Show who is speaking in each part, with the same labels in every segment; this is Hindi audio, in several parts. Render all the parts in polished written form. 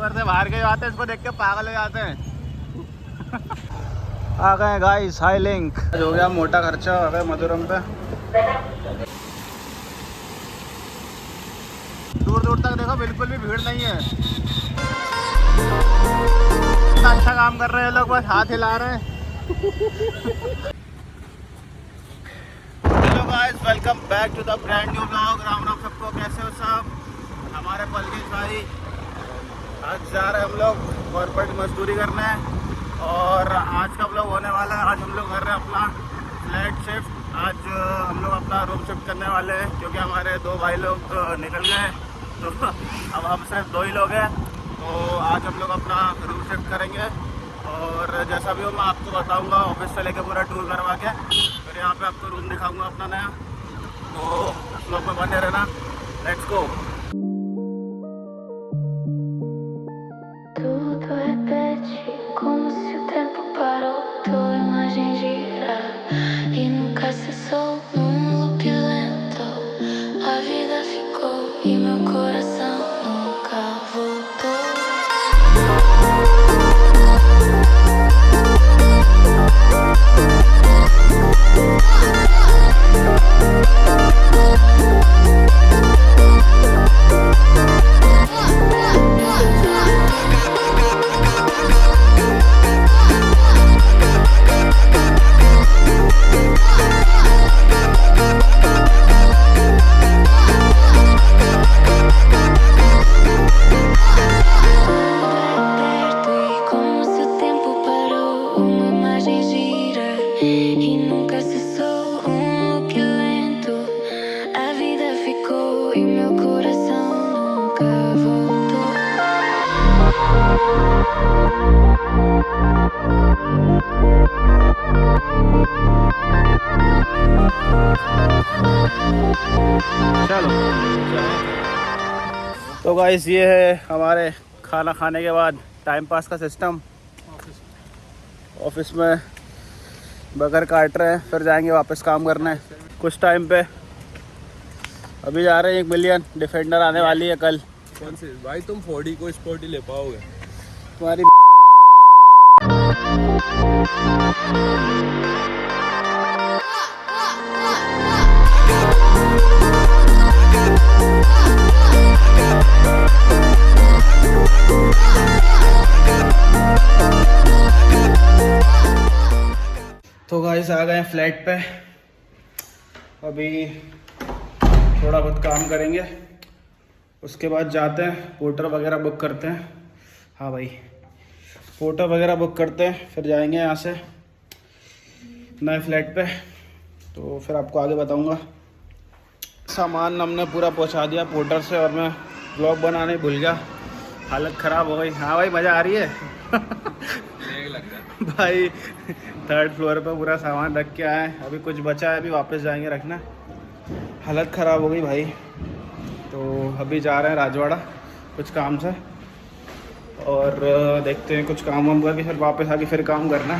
Speaker 1: इंदौर से बाहर के जो आते हैं इसको देख के पागल हो जाते हैं। आ गए गाइस हाई लिंक। हो गया मोटा खर्चा आ गया मधुरम पे। दूर दूर तक देखो बिल्कुल भी भीड़ नहीं है। इतना अच्छा काम कर रहे हैं लोग, बस हाथ हिला रहे हैं। Hello guys, welcome back to the brand new blog. Ram Ram सबको, कैसे हो सब? हमारे पलकेश भाई आज जा रहे हैं हम लोग कॉर्पोरेट मजदूरी करने, और आज का ब्लॉग होने वाला है। आज हम लोग कर रहे हैं अपना फ्लैट शिफ्ट। आज हम लोग अपना रूम शिफ्ट करने वाले हैं क्योंकि हमारे दो भाई लोग निकल गए, तो अब हम सिर्फ दो ही लोग हैं। तो आज हम लोग अपना रूम शिफ्ट करेंगे, और जैसा भी हो मैं आपको बताऊंगा ऑफिस से लेके पूरा टूर करवा के। फिर यहाँ पे आपको रूम दिखाऊंगा अपना नया, तो उस लोग में बने रहना। Let's go.
Speaker 2: Tudo repete como se o tempo parou, tua imagem gira e nunca cessou num loop lento. A vida ficou e meu coração nunca voltou.
Speaker 1: तो गाइस ये है हमारे खाना खाने के बाद टाइम पास का सिस्टम। ऑफिस में बगर काट रहे हैं, फिर जाएंगे वापस काम करने कुछ टाइम पे। अभी जा रहे हैं 1 मिलियन डिफेंडर आने वाली है कल।
Speaker 3: कौन सी भाई? तुम 4D को स्पोर्टी ले पाओगे?
Speaker 1: तुम्हारी तो गाइस आ गए फ्लैट पे। अभी थोड़ा बहुत काम करेंगे, उसके बाद जाते हैं पोर्टर वगैरह बुक करते हैं। हाँ भाई, पोर्टर वगैरह बुक करते हैं, फिर जाएंगे यहाँ से नए फ्लैट पे। तो फिर आपको आगे बताऊंगा। सामान हमने पूरा पहुँचा दिया पोर्टर से, और मैं ब्लॉग बनाने भूल गया, हालत ख़राब हो गई। हाँ भाई, मज़ा आ रही है भाई 3rd फ्लोर पे पूरा सामान रख के आए, अभी कुछ बचा है, अभी वापस जाएंगे रखना। हालत ख़राब हो गई भाई। तो अभी जा रहे हैं राजवाड़ा कुछ काम से, और देखते हैं कुछ काम वाम करके फिर वापस आके फिर काम करना।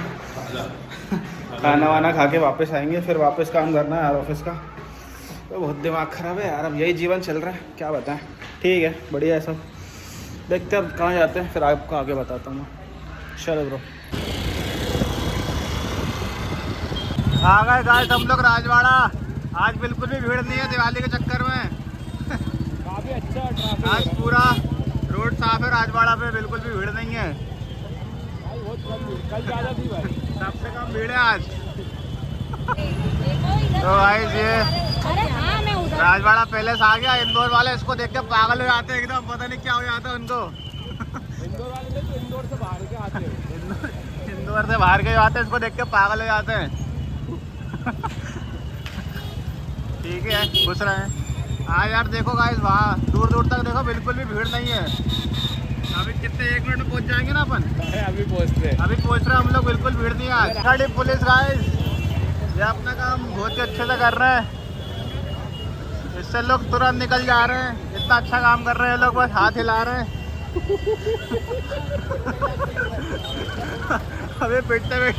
Speaker 1: खाना वाना खा के वापस आएंगे, फिर वापस काम करना है यार ऑफिस का। तो बहुत दिमाग ख़राब है यार, अब यही जीवन चल रहा है, क्या बताएं। ठीक है, बढ़िया है सब। देखते हैं अब कहाँ जाते हैं, फिर आपको आगे बताता हूँ मैं। चलो ब्रो। आ गए गाइस हम लोग राजवाड़ा। आज बिल्कुल भी भीड़ नहीं है दिवाली के चक्कर में।
Speaker 3: काफी अच्छा ट्रैफिक
Speaker 1: आज पूरा रोड साफ है राजवाड़ा पे, बिल्कुल भी भीड़ नहीं है
Speaker 3: भाई, बहुत कम भीड़, कल ज्यादा थी भाई।
Speaker 1: सबसे कम भीड़ है आज। तो गाइस ये राजवाड़ा पहले से आ गया। इंदौर वाले इसको देख के पागल हो जाते हैं एकदम, पता नहीं क्या हो जाता है उनको।
Speaker 3: इंदौर वाले नहीं तो इंदौर से बाहर के आते हैं।
Speaker 1: इंदौर से बाहर के जो आते हैं इसको देख के पागल हो जाते हैं। ठीक है, घुस रहे हैं। हाँ यार देखो गाइस, वहाँ दूर दूर तक देखो बिल्कुल भी भीड़ नहीं है। अभी कितने 1 मिनट में पहुँच जाएंगे ना अपन।
Speaker 3: अभी पहुँचते हैं,
Speaker 1: अभी पहुँच रहे हैं हम लोग, बिल्कुल भीड़ नहीं है आज। गाड़ी पुलिस गाइस ये अपना काम बहुत ही अच्छे से कर रहे हैं, इससे लोग तुरंत निकल जा रहे हैं। इतना अच्छा काम कर रहे हैं लोग, बस हाथ हिला रहे हैं। अभी पिटते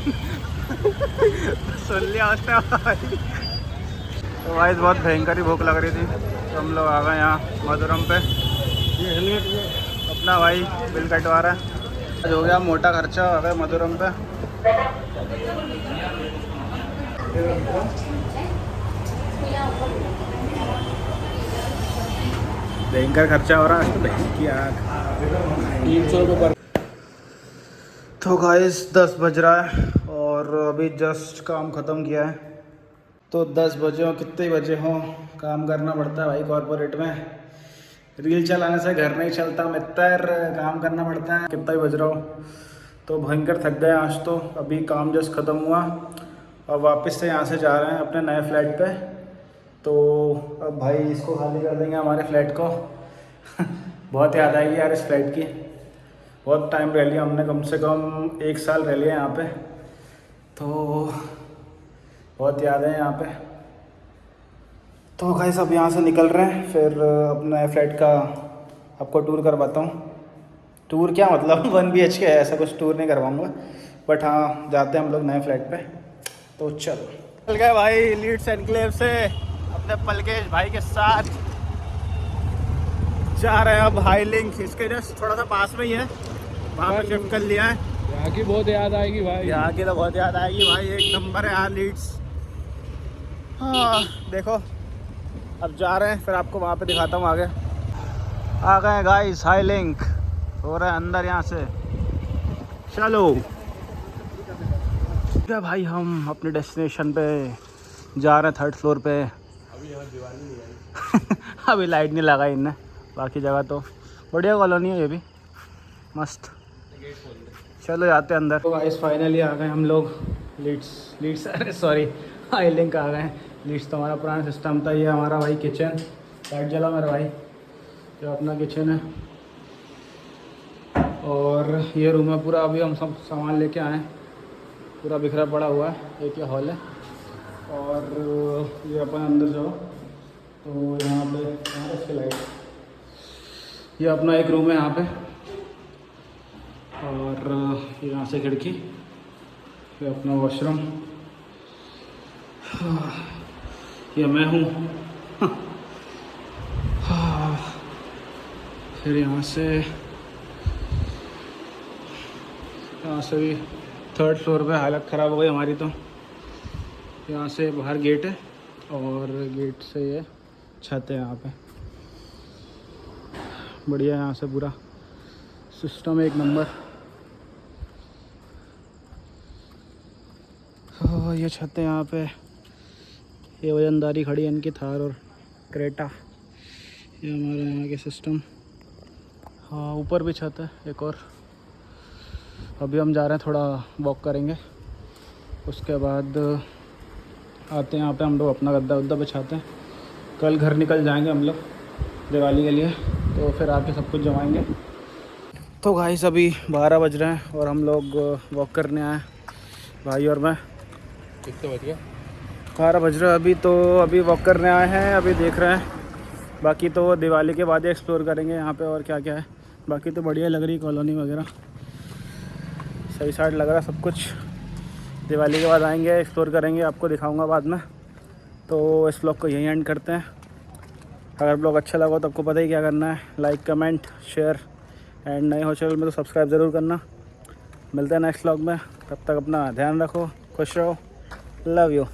Speaker 1: सुन लिया उसने भाई। तो भाई बहुत भयंकर ही भूख लग रही थी, तो हम लोग आ गए यहाँ मधुरम पे।
Speaker 3: ये हेलमेट
Speaker 1: अपना भाई बिल कटवा रहा है। आज हो गया मोटा खर्चा हो गया मधुरम पे। भयंकर खर्चा हो रहा है की आग।
Speaker 3: 300 रुपये पर।
Speaker 1: तो गाइस 10 बज रहा है और अभी जस्ट काम ख़त्म किया है। तो 10 बजे हो कितने बजे हो काम करना पड़ता है भाई कॉर्पोरेट में। रील चलाने से घर नहीं चलता, मित्र काम करना पड़ता है। कितना ही बज रहा हो तो भयंकर थक गए आज तो। अभी काम जस्ट ख़त्म हुआ और वापस से यहाँ से जा रहे हैं अपने नए फ्लैट पे। तो अब भाई इसको खाली कर देंगे हमारे फ्लैट को। बहुत याद आएगी यार इस फ्लैट की। बहुत टाइम रह लिया हमने, कम से कम 1 साल रह लिया यहाँ पे। तो बहुत याद है यहाँ पे। तो भाई सब यहाँ से निकल रहे हैं, फिर अपने फ्लैट का आपको टूर करवाता हूँ। टूर क्या मतलब 1 BHK है, ऐसा कुछ टूर नहीं करवाऊँगा, बट हाँ जाते हैं हम लोग नए फ्लैट पे। तो चल गए भाई लीड्स एनक्लेव से अपने पलकेश भाई के साथ जा रहे हैं अब हाई लिंक। इसके जस्ट थोड़ा सा पास में ही है, वहाँ पे शिफ्ट कर लिया है।
Speaker 3: यहाँ की बहुत याद आएगी भाई।
Speaker 1: यहाँ की तो बहुत याद आएगी भाई, एक नंबर है यहाँ लीड्स। हाँ देखो अब जा रहे हैं, फिर आपको वहाँ पे दिखाता हूँ आगे। आ गए गाइस हाई लिंक, हो रहा है अंदर यहाँ से। चलो क्या भाई हम अपने डेस्टिनेशन पे जा रहे हैं, 3rd फ्लोर पे।
Speaker 3: अभी यहाँ दिवाली नहीं आई।
Speaker 1: अभी लाइट नहीं लगाई इनने, बाकी जगह तो बढ़िया कॉलोनी है ये भी, मस्त। चलो जाते हैं अंदर। तो गाइस फाइनली आ गए हम लोग लीड्स अरे सॉरी हाई लिंक आ गए हैं। लीड्स तो हमारा पुराना सिस्टम था। ये हमारा भाई किचन, लाइट जला मेरा भाई, जो अपना किचन है। और ये रूम है पूरा, अभी हम सब सामान लेके आए हैं, पूरा बिखरा पड़ा हुआ है। एक ये हॉल है और ये अपन अंदर जाओ तो यहाँ पे इसकी लाइट, ये अपना एक रूम है यहाँ पे। और यहाँ से खिड़की, ये अपना वॉशरूम, ये मैं हूँ। फिर यहाँ से भी 3rd फ्लोर पे हालत ख़राब हो गई हमारी। तो यहाँ से बाहर गेट है और गेट से ये छत है यहाँ पे। बढ़िया यहाँ से पूरा सिस्टम एक नंबर। ये छत है यहाँ पे, ये वजनदारी खड़ी है इनकी थार और क्रेटा। ये हमारा यहाँ के सिस्टम। हाँ ऊपर भी छत है एक और। अभी हम जा रहे हैं, थोड़ा वॉक करेंगे, उसके बाद आते हैं यहाँ पे हम लोग अपना गद्दा वद्दा बिछाते हैं। कल घर निकल जाएंगे हम लोग दिवाली के लिए, तो फिर आके सब कुछ जमाएंगे। तो गाइस अभी 12 बज रहे हैं और हम लोग वॉक करने आए भाई और मैं।
Speaker 3: कितने बज गए?
Speaker 1: 12 बज रहे हैं अभी। तो अभी वॉक करने आए हैं, अभी देख रहे हैं। बाकी तो दिवाली के बाद ही एक्सप्लोर करेंगे यहाँ पे और क्या क्या है। बाकी तो बढ़िया लग रही कॉलोनी वगैरह, सही साइड लग रहा सब कुछ। दिवाली के बाद आएंगे, एक्सप्लोर करेंगे, आपको दिखाऊंगा बाद में। तो इस ब्लॉग को यहीं एंड करते हैं। अगर ब्लॉग अच्छा लगा तो आपको पता ही क्या करना है, लाइक कमेंट शेयर, एंड नए हो चैनल में तो सब्सक्राइब ज़रूर करना। मिलते हैं नेक्स्ट ब्लॉग में, तब तक अपना ध्यान रखो, खुश रहो, लव यू।